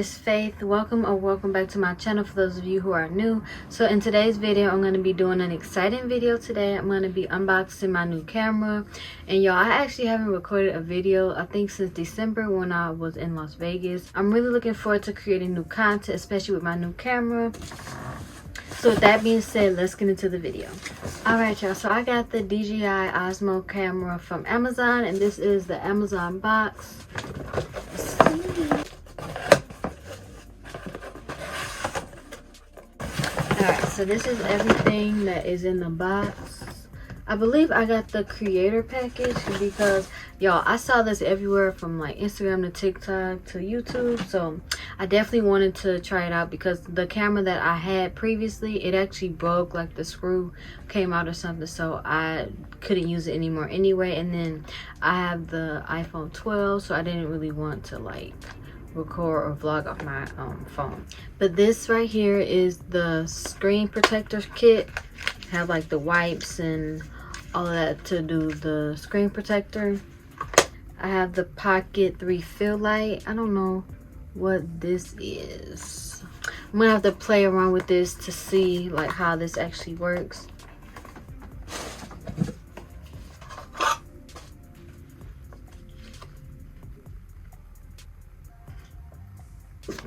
it's Faith. Welcome back to my channel for those of you who are new. So in today's video, I'm going to be doing an exciting video today. I'm going to be unboxing my new camera. And y'all, I actually haven't recorded a video, I think, since December when I was in Las Vegas. I'm really looking forward to creating new content, especially with my new camera. So with that being said, let's get into the video. Alright y'all, so I got the DJI Osmo camera from Amazon, and this is the Amazon box. Let's see. Alright, so this is everything that is in the box. I believe I got the creator package because, y'all, I saw this everywhere from like Instagram to TikTok to YouTube. So I definitely wanted to try it out because the camera that I had previously, it actually broke, like the screw came out or something. So I couldn't use it anymore anyway. And then I have the iPhone 12, so I didn't really want to like record or vlog off my phone. But this right here is the screen protector kit. Have like the wipes and all of that to do the screen protector. I have the pocket refill light. I don't know what this is. I'm gonna have to play around with this to see like how this actually works.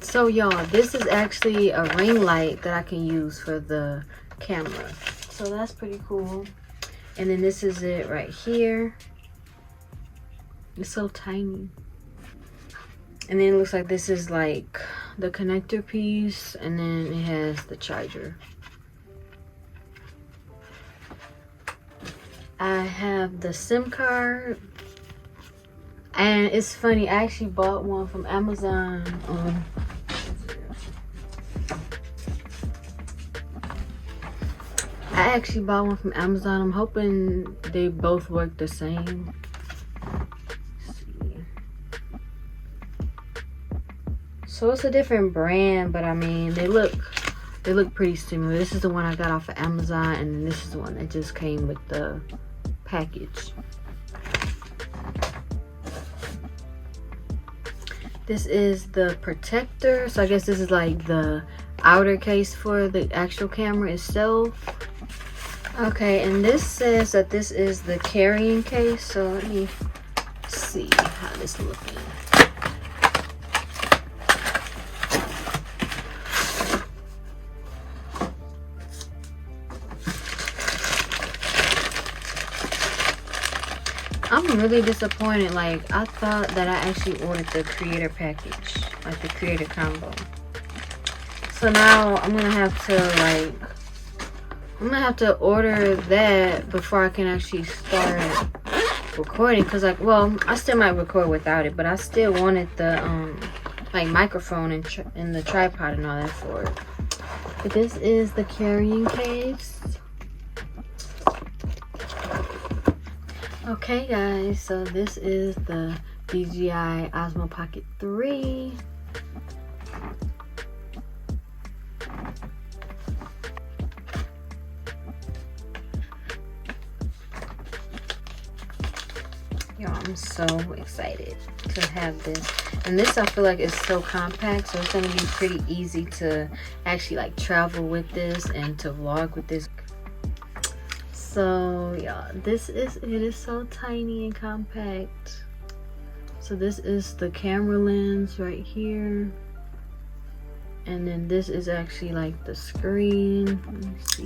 So y'all, this is actually a ring light that I can use for the camera. So that's pretty cool. And then this is it right here. It's so tiny. And then it looks like this is like the connector piece, and then it has the charger. I have the SIM card. And it's funny, I actually bought one from Amazon. I actually bought one from Amazon. I'm hoping they both work the same. Let's see. So it's a different brand, but I mean they look pretty similar. This is the one I got off of Amazon, and then this is the one that just came with the package. This is the protector. So I guess this is like the outer case for the actual camera itself. Okay, and this says that this is the carrying case. So let me see how this is looking. I'm really disappointed. Like, I thought that I actually ordered the creator package, like the creator combo. So now I'm gonna have to order that before I can actually start recording. Cause like, well, I still might record without it, but I still wanted the like microphone and the tripod and all that for it. But this is the carrying case. Okay guys, so this is the DJI Osmo Pocket 3. Y'all, I'm so excited to have this. And this, I feel like, is so compact, so it's going to be pretty easy to actually like travel with this and to vlog with this. So yeah, it is so tiny and compact. So this is the camera lens right here, and then this is actually like the screen. Let me see.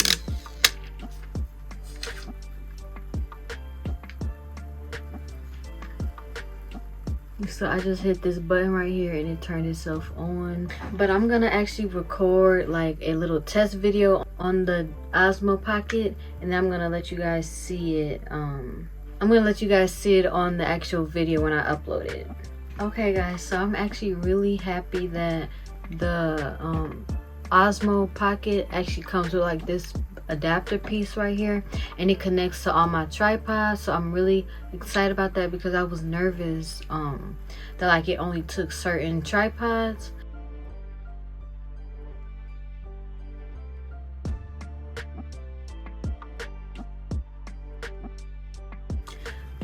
So I just hit this button right here and it turned itself on. But I'm gonna actually record like a little test video on the Osmo Pocket, and then I'm gonna let you guys see it. I'm gonna let you guys see it on the actual video when I upload it. Okay guys, so I'm actually really happy that the Osmo Pocket actually comes with like this adapter piece right here, and it connects to all my tripods. So I'm really excited about that because I was nervous that like it only took certain tripods.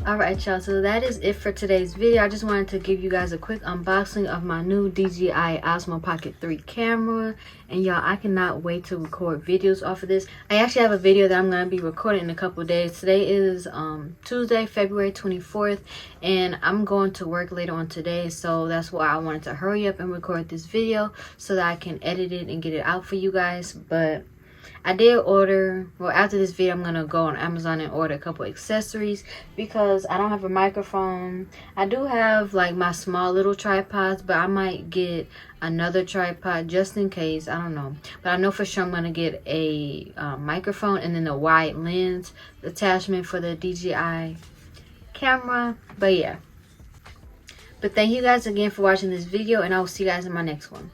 Alright y'all, so that is it for today's video. I just wanted to give you guys a quick unboxing of my new DJI Osmo Pocket 3 camera. And y'all, I cannot wait to record videos off of this. I actually have a video that I'm going to be recording in a couple of days. Today is Tuesday, February 24th. And I'm going to work later on today. So that's why I wanted to hurry up and record this video so that I can edit it and get it out for you guys. But I did order, well, after this video I'm going to go on Amazon and order a couple accessories because I don't have a microphone. I do have like my small little tripods, but I might get another tripod just in case. I don't know, but I know for sure I'm going to get a microphone and then a wide lens attachment for the DJI camera. But yeah, but thank you guys again for watching this video, and I will see you guys in my next one.